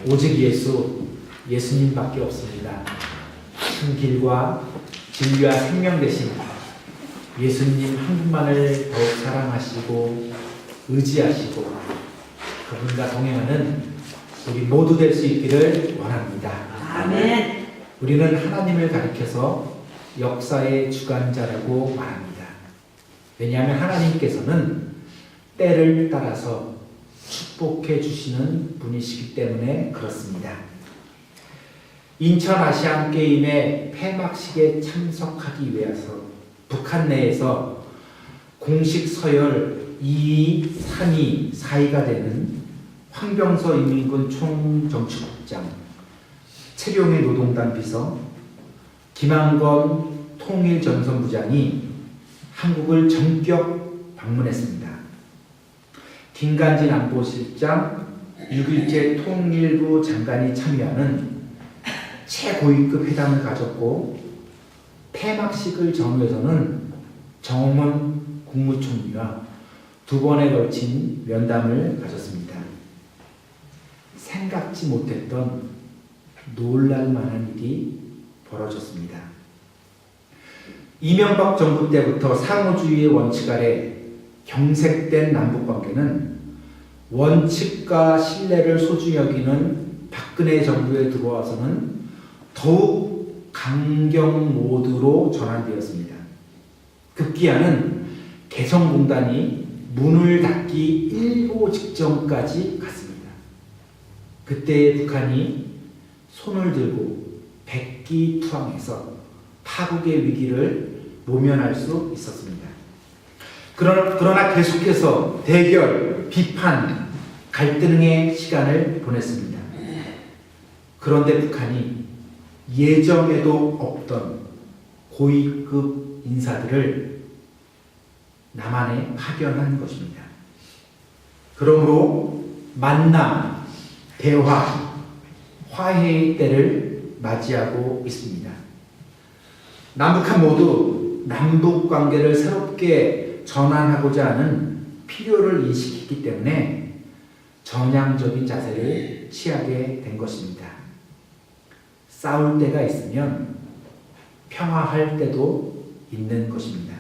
오직 예수님밖에 없습니다. 큰 길과 진리와 생명 되신 예수님 한 분만을 더욱 사랑하시고 의지하시고 그분과 동행하는 우리 모두 될 수 있기를 원합니다. 아멘. 우리는 하나님을 가리켜서 역사의 주관자라고 말합니다. 왜냐하면 하나님께서는 때를 따라서 축복해 주시는 분이시기 때문에 그렇습니다. 인천 아시안게임의 폐막식에 참석하기 위해서 북한 내에서 공식 서열 2위, 3위, 4위가 되는 황병서 인민군 총정치국장, 최룡해 노동당 비서, 김한건 통일전선부장이 한국을 전격 방문했습니다. 김관진 안보실장, 6.1제 통일부 장관이 참여하는 최고위급 회담을 가졌고 폐막식을 전후해서는 정홍원 국무총리와 2번에 걸친 면담을 가졌습니다. 생각지 못했던 놀랄만한 일이 벌어졌습니다. 이명박 정부 때부터 상호주의의 원칙 아래 경색된 남북관계는 원칙과 신뢰를 소중히 여기는 박근혜 정부에 들어와서는 더욱 강경 모드로 전환되었습니다. 급기야는 개성공단이 문을 닫기 일보 직전까지 갔습니다. 그때 북한이 손을 들고 백기투항해서 파국의 위기를 모면할 수 있었습니다. 그러나 계속해서 대결, 비판, 갈등의 시간을 보냈습니다. 그런데 북한이 예정에도 없던 고위급 인사들을 남한에 파견한 것입니다. 그러므로 만남, 대화, 화해의 때를 맞이하고 있습니다. 남북한 모두 남북 관계를 새롭게 전환하고자 하는 필요를 인식했기 때문에 전향적인 자세를 취하게 된 것입니다. 싸울 때가 있으면 평화할 때도 있는 것입니다.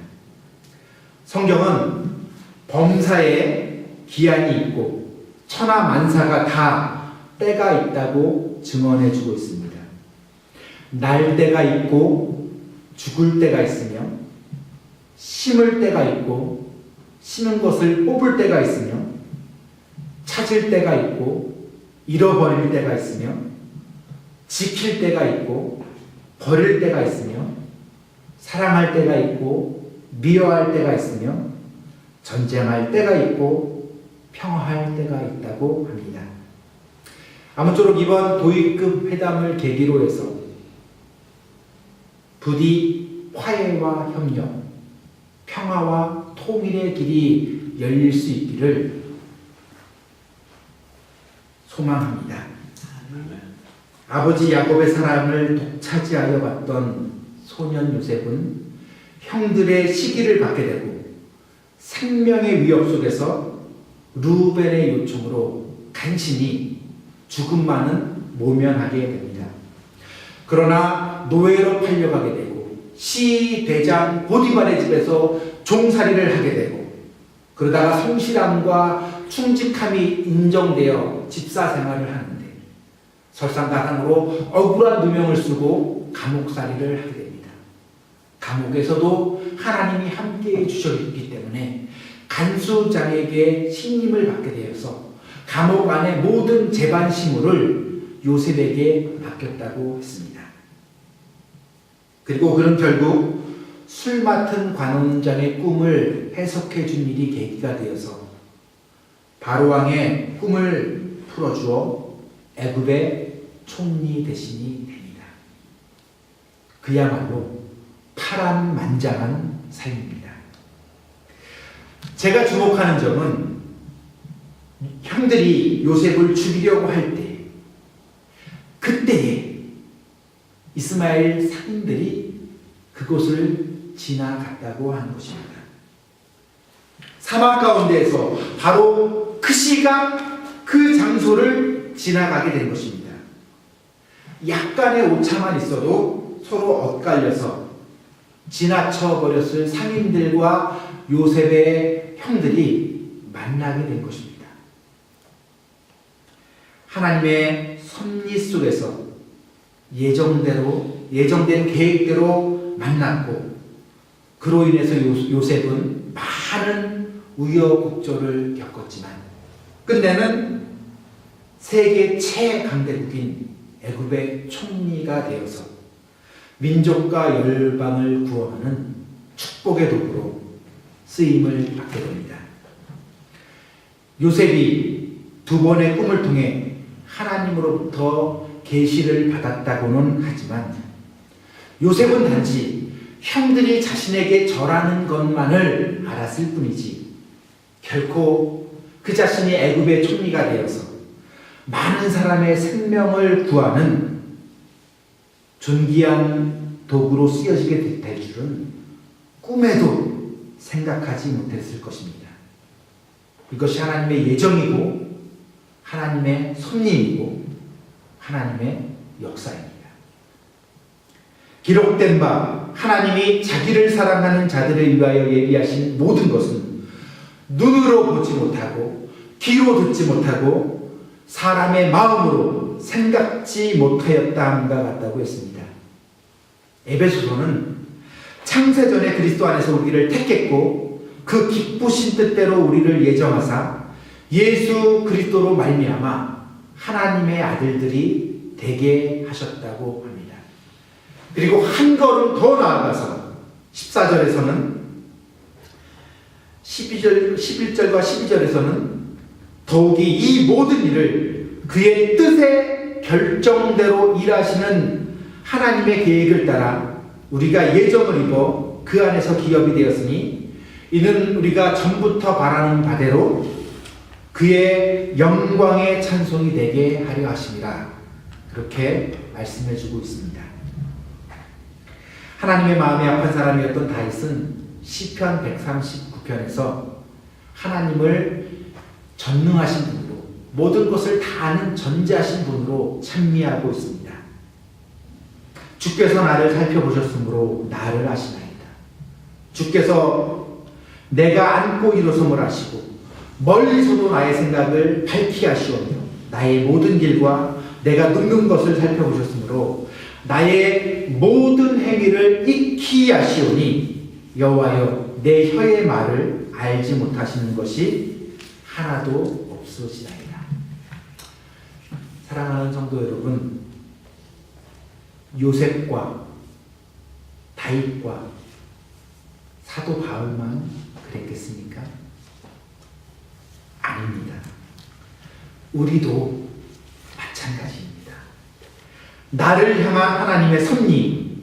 성경은 범사에 기한이 있고 천하만사가 다 때가 있다고 증언해주고 있습니다. 날 때가 있고 죽을 때가 있으며 심을 때가 있고 심은 것을 뽑을 때가 있으며 찾을 때가 있고 잃어버릴 때가 있으며 지킬 때가 있고 버릴 때가 있으며 사랑할 때가 있고 미워할 때가 있으며 전쟁할 때가 있고 평화할 때가 있다고 합니다. 아무쪼록 이번 고위급 회담을 계기로 해서 부디 화해와 협력, 평화와 통일의 길이 열릴 수 있기를 소망합니다. 아버지 야곱의 사랑을 독차지하여 봤던 소년 요셉은 형들의 시기를 받게 되고 생명의 위협 속에서 루벤의 요청으로 간신히 죽음만은 모면하게 됩니다. 그러나 노예로 팔려가게 되고 시대장 보디발의 집에서 종살이를 하게 되고 그러다가 성실함과 충직함이 인정되어 집사 생활을 하는데 설상가상으로 억울한 누명을 쓰고 감옥살이를 하게 됩니다. 감옥에서도 하나님이 함께해 주셨기 때문에 간수장에게 신임을 받게 되어서 감옥 안의 모든 재반 시물을 요셉에게 맡겼다고 했습니다. 그리고 그는 결국 술 맡은 관원장의 꿈을 해석해 준 일이 계기가 되어서 바로왕의 꿈을 풀어주어 애굽의 총리 대신이 됩니다. 그야말로 파란만장한 삶입니다. 제가 주목하는 점은 형들이 요셉을 죽이려고 할 때 그때에 이스마엘 상인들이 그곳을 지나갔다고 하는 것입니다. 사막 가운데에서 바로 그 시각 그 장소를 지나가게 된 것입니다. 약간의 오차만 있어도 서로 엇갈려서 지나쳐 버렸을 상인들과 요셉의 형들이 만나게 된 것입니다. 하나님의 섭리 속에서 예정된 계획대로 만났고, 그로 인해서 요셉은 많은 우여곡절을 겪었지만 끝내는 세계 최강대국인 애굽의 총리가 되어서 민족과 열방을 구원하는 축복의 도구로 쓰임을 받게 됩니다. 요셉이 두 번의 꿈을 통해 하나님으로부터 계시를 받았다고는 하지만, 요셉은 단지 형들이 자신에게 절하는 것만을 알았을 뿐이지 결코 그 자신이 애굽의 총리가 되어서 많은 사람의 생명을 구하는 존귀한 도구로 쓰여지게 될 줄은 꿈에도 생각하지 못했을 것입니다. 이것이 하나님의 예정이고 하나님의 섭리이고 하나님의 역사입니다. 기록된 바 하나님이 자기를 사랑하는 자들을 위하여 예비하신 모든 것은 눈으로 보지 못하고 귀로 듣지 못하고 사람의 마음으로 생각지 못하였다함과 같다고 했습니다. 에베소서는 창세전에 그리스도 안에서 우리를 택했고 그 기쁘신 뜻대로 우리를 예정하사 예수 그리스도로 말미암아 하나님의 아들들이 되게 하셨다고 합니다. 그리고 한 걸음 더 나아가서 14절에서는 11절과 12절에서는 더욱이 이 모든 일을 그의 뜻의 결정대로 일하시는 하나님의 계획을 따라 우리가 예정을 입어 그 안에서 기업이 되었으니 이는 우리가 전부터 바라는 바대로 그의 영광의 찬송이 되게 하려 하심이라. 그렇게 말씀해 주고 있습니다. 하나님의 마음이 아픈 사람이었던 다윗은 시편 139편에서 하나님을 전능하신 분으로, 모든 것을 다 아는 전지하신 분으로 찬미하고 있습니다. 주께서 나를 살펴보셨으므로 나를 아시나이다. 주께서 내가 안고 일어섬을 아시고 멀리서도 나의 생각을 밝히 하시오며 나의 모든 길과 내가 눕는 것을 살펴보셨으므로 나의 모든 행위를 익히 아시오니 여호와여 내 혀의 말을 알지 못하시는 것이 하나도 없으시나이다. 사랑하는 성도 여러분, 요셉과 다윗과 사도 바울만 그랬겠습니까? 아닙니다. 우리도 마찬가지입니다. 나를 향한 하나님의 섭리,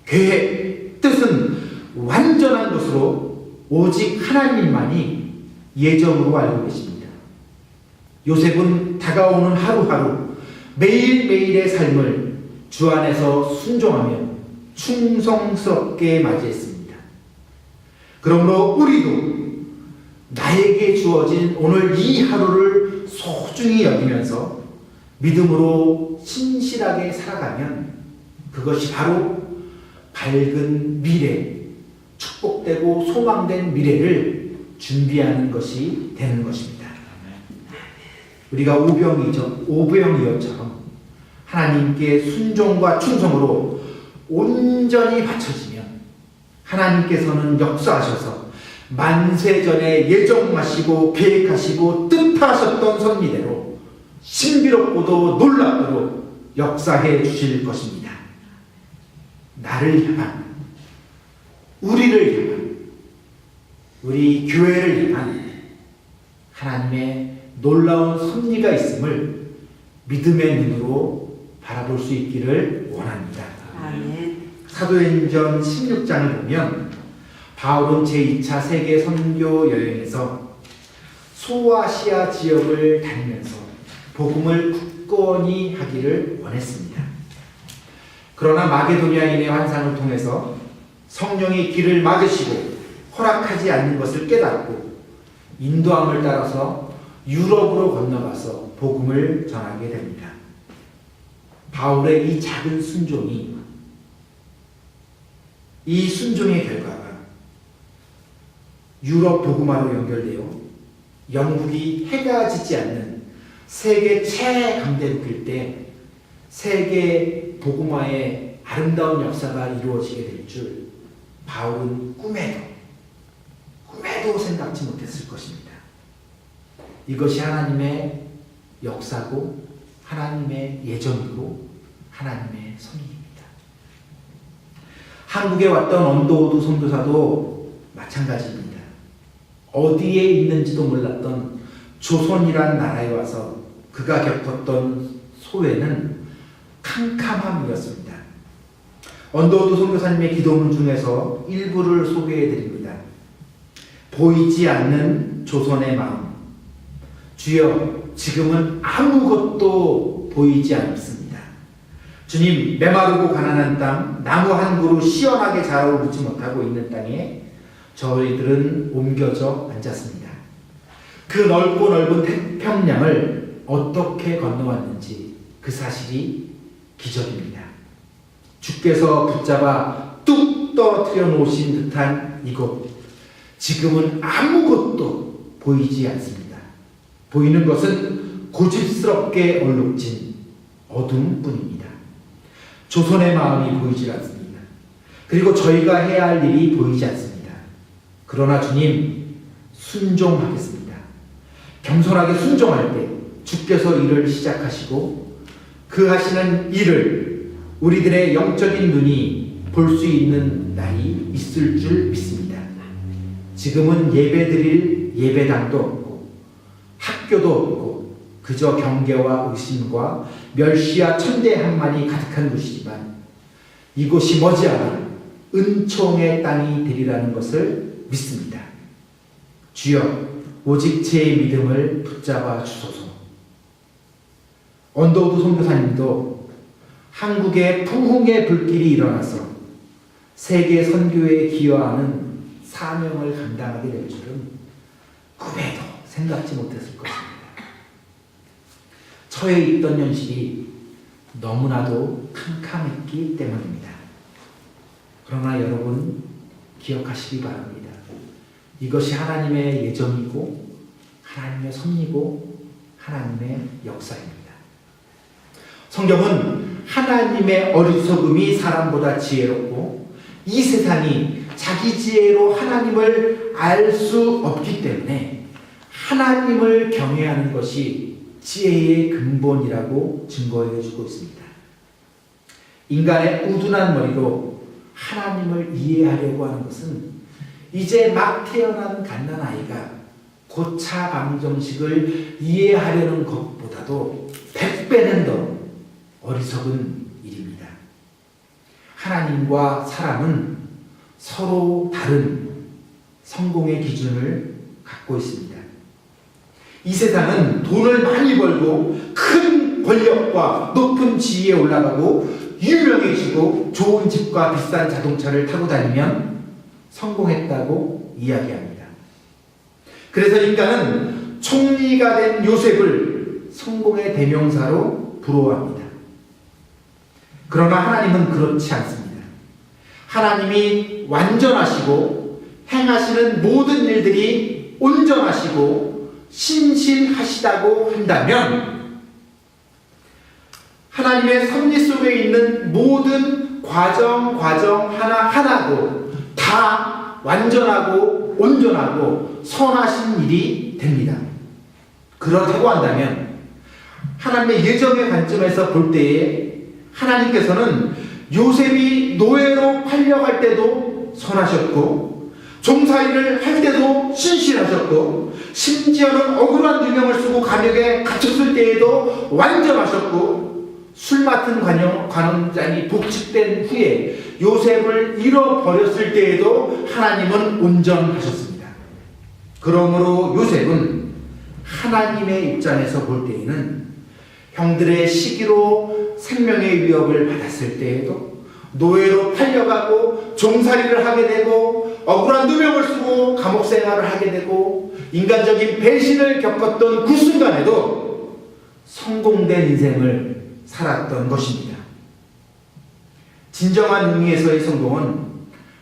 계획, 뜻은 완전한 것으로 오직 하나님만이 예정으로 알고 계십니다. 요셉은 다가오는 하루하루 매일매일의 삶을 주 안에서 순종하며 충성스럽게 맞이했습니다. 그러므로 우리도 나에게 주어진 오늘 이 하루를 소중히 여기면서 믿음으로 신실하게 살아가면 그것이 바로 밝은 미래, 축복되고 소망된 미래를 준비하는 것이 되는 것입니다. 우리가 오병이어처럼 하나님께 순종과 충성으로 온전히 바쳐지면 하나님께서는 역사하셔서 만세전에 예정하시고 계획하시고 뜻하셨던 섭리대로 신비롭고도 놀랍도록 역사해 주실 것입니다. 나를 향한, 우리를 향한, 우리 교회를 향한 하나님의 놀라운 섭리가 있음을 믿음의 눈으로 바라볼 수 있기를 원합니다. 아멘. 사도행전 16장을 보면 바울은 제2차 세계 선교 여행에서 소아시아 지역을 다니면서 복음을 굳건히 하기를 원했습니다. 그러나 마게도니아인의 환상을 통해서 성령이 길을 막으시고 허락하지 않는 것을 깨닫고 인도함을 따라서 유럽으로 건너가서 복음을 전하게 됩니다. 바울의 이 작은 순종이, 이 순종의 결과가 유럽 복음화로 연결되어 영국이 해가 지지 않는 세계 최강대국일 때 세계 복음화의 아름다운 역사가 이루어지게 될 줄 바울은 꿈에도 생각지 못했을 것입니다. 이것이 하나님의 역사고 하나님의 예정이고 하나님의 섭리입니다. 한국에 왔던 언더우드 선교사도 마찬가지입니다. 어디에 있는지도 몰랐던 조선이란 나라에 와서 그가 겪었던 소외는 캄캄함이었습니다. 언더우드 선교사님의 기도문 중에서 일부를 소개해 드립니다. 보이지 않는 조선의 마음. 주여, 지금은 아무것도 보이지 않습니다. 주님, 메마르고 가난한 땅, 나무 한 그루 시원하게 자라오르지 못하고 있는 땅에 저희들은 옮겨져 앉았습니다. 그 넓고 넓은 태평양을 어떻게 건너왔는지 그 사실이 기적입니다. 주께서 붙잡아 뚝 떨어뜨려 놓으신 듯한 이곳, 지금은 아무것도 보이지 않습니다. 보이는 것은 고집스럽게 얼룩진 어둠뿐입니다. 조선의 마음이 보이지 않습니다. 그리고 저희가 해야 할 일이 보이지 않습니다. 그러나 주님, 순종하겠습니다. 겸손하게 순종할 때 주께서 일을 시작하시고 그 하시는 일을 우리들의 영적인 눈이 볼 수 있는 날이 있을 줄 믿습니다. 지금은 예배드릴 예배당도 없고 학교도 없고 그저 경계와 의심과 멸시와 천대한만이 가득한 곳이지만 이곳이 머지않아 은총의 땅이 되리라는 것을 믿습니다. 주여, 오직 제 믿음을 붙잡아 주소서. 언더우드 선교사님도 한국에 부흥의 불길이 일어나서 세계 선교에 기여하는 사명을 감당하게 될 줄은 꿈에도 생각지 못했을 것입니다. 처해 있던 현실이 너무나도 캄캄했기 때문입니다. 그러나 여러분 기억하시기 바랍니다. 이것이 하나님의 예정이고 하나님의 섭리고 하나님의 역사입니다. 성경은 하나님의 어리석음이 사람보다 지혜롭고 이 세상이 자기 지혜로 하나님을 알 수 없기 때문에 하나님을 경외하는 것이 지혜의 근본이라고 증거해 주고 있습니다. 인간의 우둔한 머리로 하나님을 이해하려고 하는 것은 이제 막 태어난 갓난아이가 고차 방정식을 이해하려는 것보다도 100배는 더 어리석은 일입니다. 하나님과 사람은 서로 다른 성공의 기준을 갖고 있습니다. 이 세상은 돈을 많이 벌고 큰 권력과 높은 지위에 올라가고 유명해지고 좋은 집과 비싼 자동차를 타고 다니면 성공했다고 이야기합니다. 그래서 인간은 총리가 된 요셉을 성공의 대명사로 부러워합니다. 그러나 하나님은 그렇지 않습니다. 하나님이 완전하시고 행하시는 모든 일들이 온전하시고 신실하시다고 한다면 하나님의 섭리 속에 있는 모든 과정 하나하나도 다 완전하고 온전하고 선하신 일이 됩니다. 그렇다고 한다면 하나님의 예정의 관점에서 볼 때에 하나님께서는 요셉이 노예로 팔려갈 때도 선하셨고 종살이를 할 때도 신실하셨고 심지어는 억울한 누명을 쓰고 감옥에 갇혔을 때에도 완전하셨고 술 맡은 관원장이 복직된 후에 요셉을 잃어버렸을 때에도 하나님은 온전하셨습니다. 그러므로 요셉은 하나님의 입장에서 볼 때에는 형들의 시기로 생명의 위협을 받았을 때에도 노예로 팔려가고 종살이를 하게 되고 억울한 누명을 쓰고 감옥 생활을 하게 되고 인간적인 배신을 겪었던 그 순간에도 성공된 인생을 살았던 것입니다. 진정한 의미에서의 성공은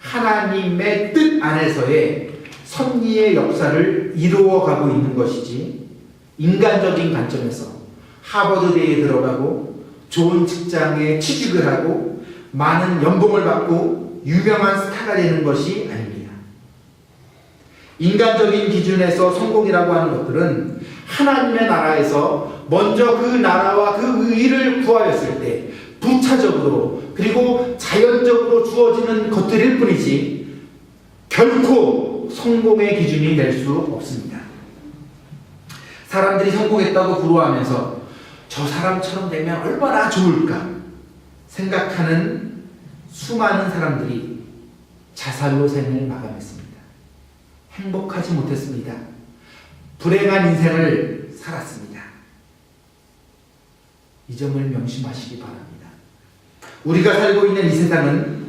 하나님의 뜻 안에서의 섭리의 역사를 이루어가고 있는 것이지, 인간적인 관점에서 하버드대에 들어가고 좋은 직장에 취직을 하고 많은 연봉을 받고 유명한 스타가 되는 것이 아닙니다. 인간적인 기준에서 성공이라고 하는 것들은 하나님의 나라에서 먼저 그 나라와 그 의를 구하였을 때 부차적으로 그리고 자연적으로 주어지는 것들일 뿐이지 결코 성공의 기준이 될 수 없습니다. 사람들이 성공했다고 부러워하면서 저 사람처럼 되면 얼마나 좋을까 생각하는 수많은 사람들이 자살로 생을 마감했습니다. 행복하지 못했습니다. 불행한 인생을 살았습니다. 이 점을 명심하시기 바랍니다. 우리가 살고 있는 이 세상은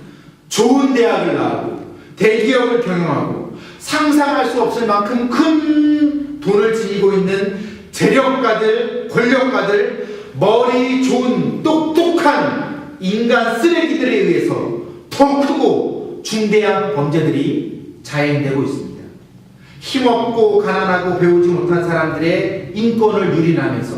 좋은 대학을 나오고 대기업을 경영하고 상상할 수 없을 만큼 큰 돈을 지니고 있는 재력가들, 권력가들, 머리 좋은 똑똑한 인간 쓰레기들에 의해서 더 크고 중대한 범죄들이 자행되고 있습니다. 힘없고 가난하고 배우지 못한 사람들의 인권을 유린하면서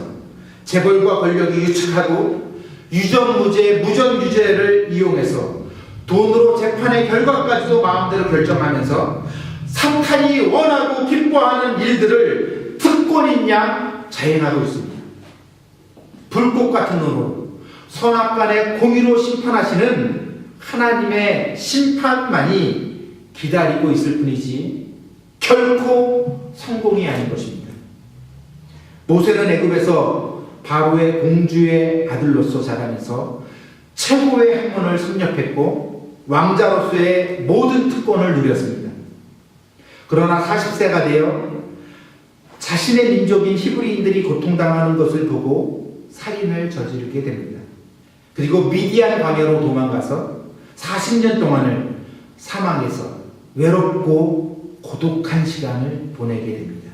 재벌과 권력이 유축하고 유전무죄, 무전유죄를 이용해서 돈으로 재판의 결과까지도 마음대로 결정하면서 사탄이 원하고 기뻐하는 일들을 특권인 양 자행하고 있습니다. 불꽃 같은 눈으로 선악간의 공의로 심판하시는 하나님의 심판만이 기다리고 있을 뿐이지 결코 성공이 아닌 것입니다. 모세는 애굽에서 바로의 공주의 아들로서 자라면서 최고의 학문을 섭렵했고 왕자로서의 모든 특권을 누렸습니다. 그러나 40세가 되어 자신의 민족인 히브리인들이 고통당하는 것을 보고 살인을 저지르게 됩니다. 그리고 미디안 광야로 도망가서 40년 동안을 사막에서 외롭고 고독한 시간을 보내게 됩니다.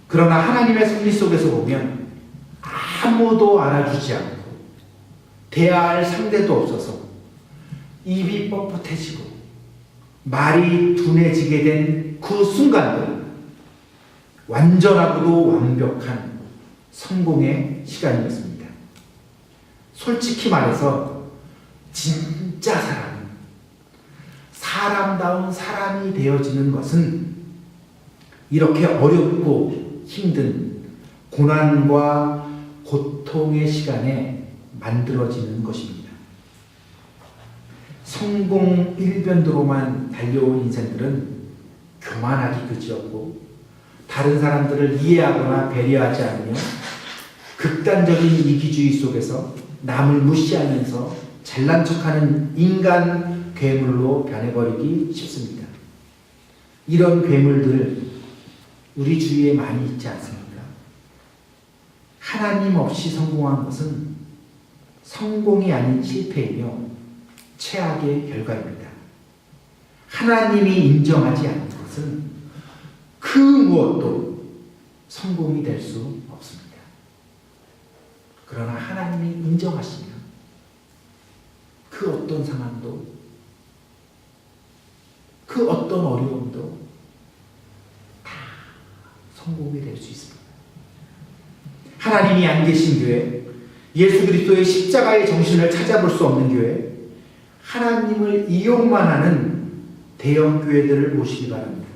그러나 하나님의 섭리 속에서 보면 아무도 알아주지 않고 대화할 상대도 없어서 입이 뻣뻣해지고 말이 둔해지게 된 그 순간도 완전하고도 완벽한 성공의 시간이었습니다. 솔직히 말해서 진짜 사람은 사람다운 사람이 되어지는 것은 이렇게 어렵고 힘든 고난과 고통의 시간에 만들어지는 것입니다. 성공 일변도로만 달려온 인생들은 교만하기 그지없고 다른 사람들을 이해하거나 배려하지 않으며 극단적인 이기주의 속에서 남을 무시하면서 잘난 척하는 인간 괴물로 변해버리기 쉽습니다. 이런 괴물들 우리 주위에 많이 있지 않습니까? 하나님 없이 성공한 것은 성공이 아닌 실패이며 최악의 결과입니다. 하나님이 인정하지 않는 것은 그 무엇도 성공이 될 수 없습니다. 그러나 하나님이 인정하시면 그 어떤 상황도 그 어떤 어려움도 다 성공이 될 수 있습니다. 하나님이 안 계신 교회, 예수 그리스도의 십자가의 정신을 찾아볼 수 없는 교회, 하나님을 이용만 하는 대형 교회들을 모시기 바랍니다.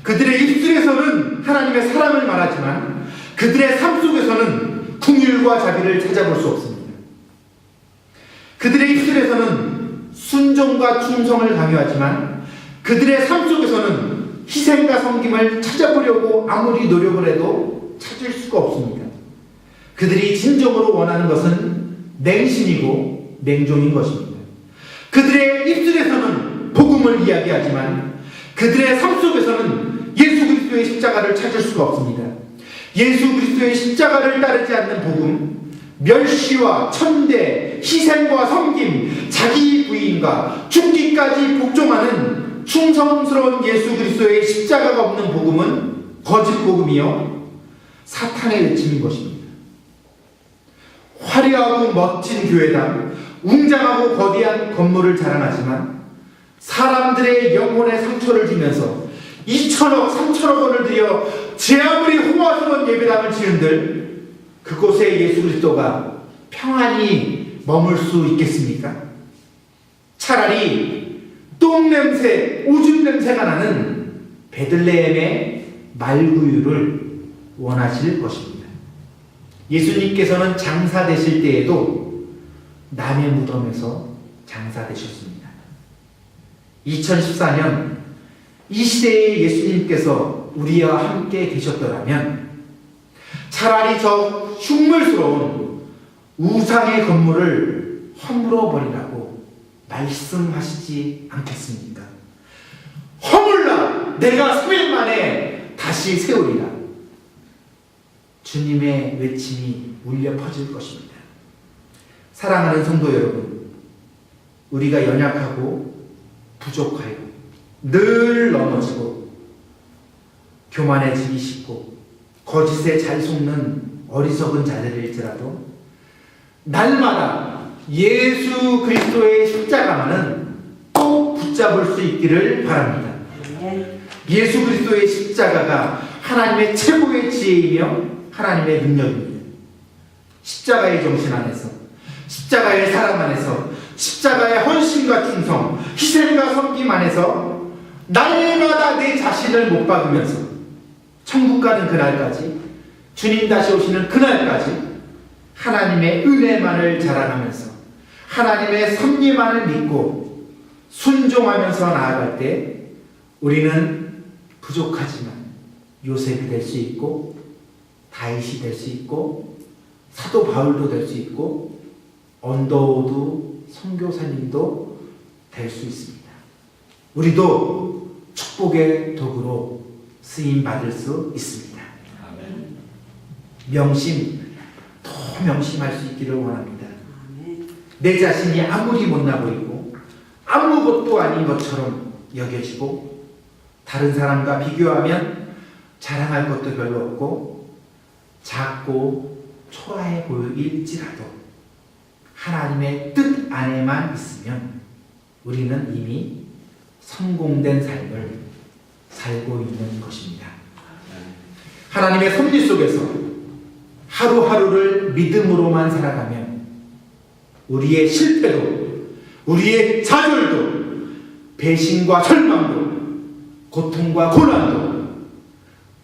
그들의 입술에서는 하나님의 사랑을 말하지만 그들의 삶 속에서는 긍휼과 자비를 찾아볼 수 없습니다. 그들의 입술에서는 순종과 충성을 강요하지만 그들의 삶 속에서는 희생과 섬김을 찾아보려고 아무리 노력을 해도 찾을 수가 없습니다. 그들이 진정으로 원하는 것은 냉신이고 냉종인 것입니다. 그들의 입술에서는 복음을 이야기하지만 그들의 삶 속에서는 예수 그리스도의 십자가를 찾을 수가 없습니다. 예수 그리스도의 십자가를 따르지 않는 복음, 멸시와 천대, 희생과 섬김, 자기 부인과 죽기까지 복종하는 충성스러운 예수 그리스도의 십자가가 없는 복음은 거짓 복음이요 사탄의 외침인 것입니다. 화려하고 멋진 교회당, 웅장하고 거대한 건물을 자랑하지만 사람들의 영혼에 상처를 주면서 2천억, 3천억 원을 들여 제 아무리 호화스러운 예배당을 지은들 그곳에 예수 그리스도가 평안히 머물 수 있겠습니까? 차라리 똥냄새, 오줌 냄새가 나는 베들레헴의 말구유를 원하실 것입니다. 예수님께서는 장사되실 때에도 남의 무덤에서 장사되셨습니다. 2014년 이 시대에 예수님께서 우리와 함께 계셨더라면 차라리 저 흉물스러운 우상의 건물을 허물어 버리라고 말씀하시지 않겠습니까? 허물라! 내가 3일 만에 다시 세우리라. 주님의 외침이 울려 퍼질 것입니다. 사랑하는 성도 여러분, 우리가 연약하고 부족하여 늘 넘어지고 교만해지기 쉽고 거짓에 잘 속는 어리석은 자들일지라도 날마다 예수 그리스도의 십자가만은 꼭 붙잡을 수 있기를 바랍니다. 예수 그리스도의 십자가가 하나님의 최고의 지혜이며 하나님의 능력입니다. 십자가의 정신 안에서, 십자가의 사랑 안에서, 십자가의 헌신과 충성, 희생과 섬김 안에서 날마다 내 자신을 못 박으면서 천국 가는 그날까지, 주님 다시 오시는 그날까지 하나님의 은혜만을 자랑하면서 하나님의 섭리만을 믿고 순종하면서 나아갈 때 우리는 부족하지만 요셉이 될 수 있고 다윗이 될 수 있고 사도 바울도 될 수 있고 언더우드 선교사님도 될 수 있습니다. 우리도 축복의 도구로 쓰임 받을 수 있습니다. 명심, 더 명심할 수 있기를 원합니다. 내 자신이 아무리 못나 보이고 아무것도 아닌 것처럼 여겨지고 다른 사람과 비교하면 자랑할 것도 별로 없고 작고 초라해 보일지라도 하나님의 뜻 안에만 있으면 우리는 이미 성공된 삶을 살고 있는 것입니다. 하나님의 섭리 속에서 하루하루를 믿음으로만 살아가면 우리의 실패도, 우리의 좌절도, 배신과 절망도, 고통과 고난도,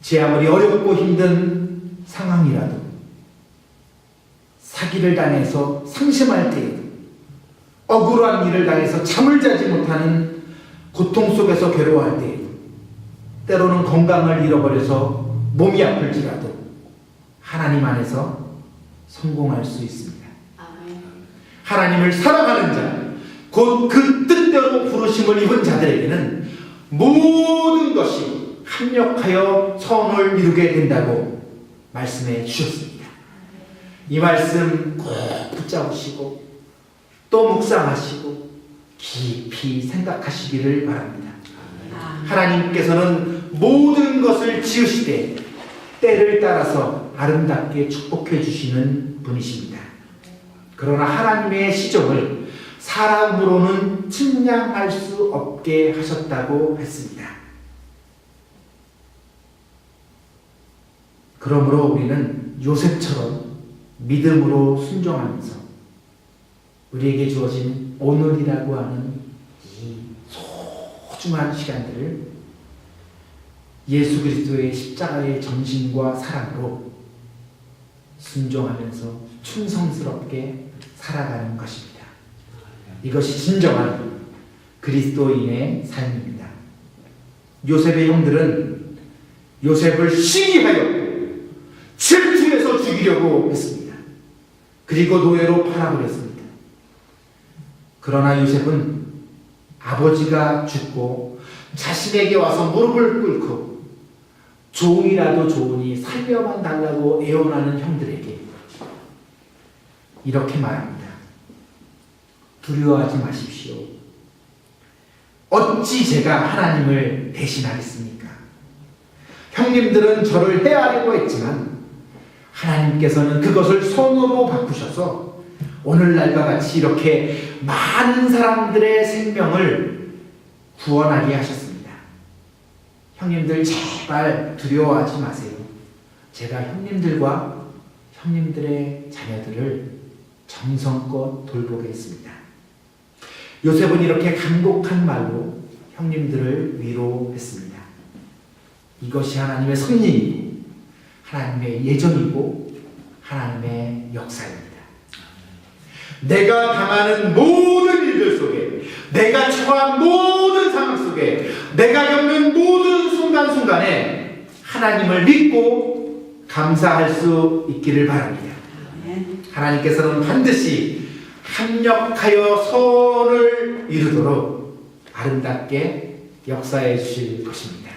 제 아무리 어렵고 힘든 상황이라도, 사기를 당해서 상심할 때에도, 억울한 일을 당해서 잠을 자지 못하는 고통 속에서 괴로워할 때에도, 때로는 건강을 잃어버려서 몸이 아플지라도 하나님 안에서 성공할 수 있습니다. 하나님을 사랑하는 자, 곧 그 뜻대로 부르심을 입은 자들에게는 모든 것이 합력하여 선을 이루게 된다고 말씀해 주셨습니다. 이 말씀 꼭 붙잡으시고 또 묵상하시고 깊이 생각하시기를 바랍니다. 하나님께서는 모든 것을 지으시되 때를 따라서 아름답게 축복해 주시는 분이십니다. 그러나 하나님의 시종을 사람으로는 측량할 수 없게 하셨다고 했습니다. 그러므로 우리는 요셉처럼 믿음으로 순종하면서 우리에게 주어진 오늘이라고 하는 이 소중한 시간들을 예수 그리스도의 십자가의 정신과 사랑으로 순종하면서 충성스럽게 살아가는 것입니다. 이것이 진정한 그리스도인의 삶입니다. 요셉의 형들은 요셉을 시기하였고 질투해서 죽이려고 했습니다. 그리고 노예로 팔아버렸습니다. 그러나 요셉은 아버지가 죽고 자신에게 와서 무릎을 꿇고 종이라도 좋으니 살려만 달라고 애원하는 형들에게 이렇게 말합니다. 두려워하지 마십시오. 어찌 제가 하나님을 대신하겠습니까? 형님들은 저를 해하려고 했지만 하나님께서는 그것을 선으로 바꾸셔서 오늘날과 같이 이렇게 많은 사람들의 생명을 구원하게 하셨습니다. 형님들 제발 두려워하지 마세요. 제가 형님들과 형님들의 자녀들을 정성껏 돌보겠습니다. 요셉은 이렇게 간곡한 말로 형님들을 위로했습니다. 이것이 하나님의 섭리이고 하나님의 예정이고 하나님의 역사입니다. 내가 당하는 모든 일들 속에, 내가 처한 모든 상황 속에, 내가 겪는 모든 순간순간에 하나님을 믿고 감사할 수 있기를 바랍니다. 하나님께서는 반드시 합력하여 선을 이루도록 아름답게 역사해 주실 것입니다.